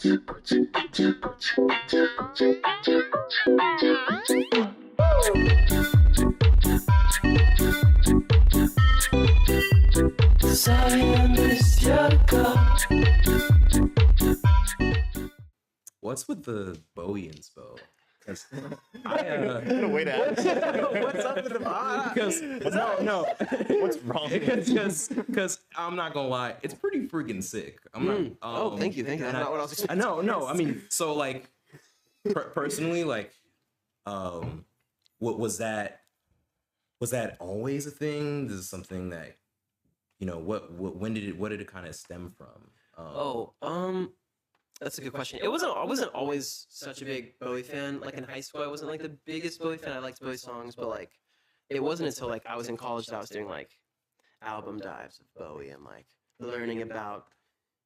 What's with the Bowie inspo? Because wait what's up with the because no what's wrong? Because I'm not gonna lie, it's pretty freaking sick. I'm not. Thank you. That's not what I was expecting. No. I mean, so like personally, like, what was that? Was that always a thing? This is something that, what did it kind of stem from? That's a good question. I wasn't always such a big Bowie fan. Like in high school, I wasn't like the biggest Bowie fan. I liked Bowie songs, but like it wasn't until like I was in college that I was doing like album dives of Bowie and like learning about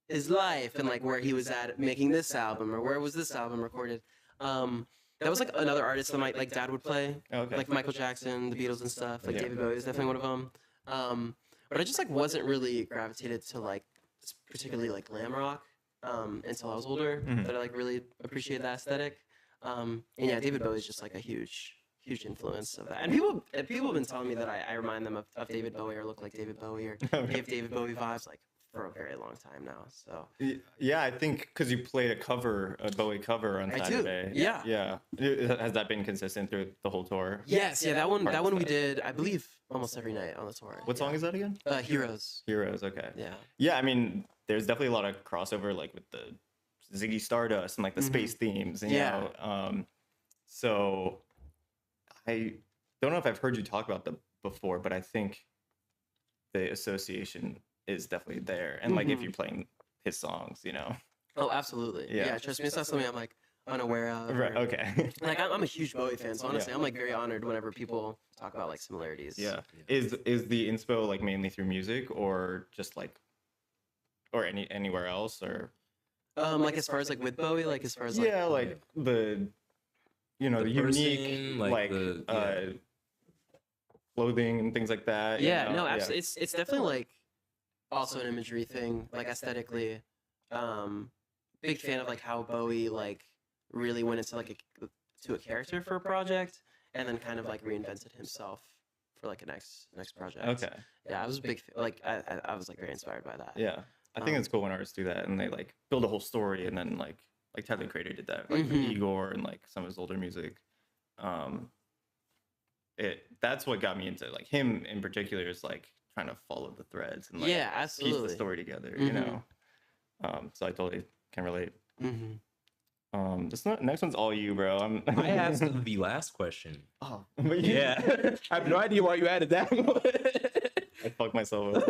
his life and like where he was at making this album or where was this album recorded. That was like another artist that my like dad would play, like Michael Jackson, the Beatles and stuff. Like David Bowie is definitely one of them. But I just like wasn't really gravitated to like particularly like glam rock. Until I was older, that I like really appreciate that aesthetic. And yeah, David Bowie is just like a huge influence of that. And people have been telling me that I remind them of David Bowie or look like David Bowie or give David Bowie vibes like for a very long time now. So yeah, I think because you played a Bowie cover on Saturday. Yeah. Has that been consistent through the whole tour? Yes, yeah, that one we did, I believe, almost every night on the tour. What song is that again? Heroes. Heroes. Okay. Yeah. Yeah, I mean, there's definitely a lot of crossover, like with the Ziggy Stardust and like the space themes. And, you know, so I don't know if I've heard you talk about them before, but I think the association is definitely there. And like if you're playing his songs, you know. Oh, absolutely. Yeah, trust me, it's not something I'm like unaware of. Right. Okay. Like I'm a huge Bowie fan, so honestly, I'm like very honored whenever people talk about like similarities. Yeah. Is the inspo like mainly through music or just like or anywhere else or like as far as like with Bowie, like as far as like like the the unique like the clothing and things like that. Yeah, no, absolutely. It's definitely like also an imagery thing, like aesthetically. Big fan of like how Bowie like really went into like to a character for a project and then kind of like reinvented himself for like a next project. Okay. Yeah, I was a big like I was like very inspired by that. Yeah. I think it's cool when artists do that and they like build a whole story and then like Tyler Creator did that, like with Igor and like some of his older music. That's what got me into like him in particular is like trying to follow the threads and like piece the story together, you know. So I totally can relate. This next one's all you, bro. I asked the last question. Oh, yeah. I have no idea why you added that. I fucked myself up.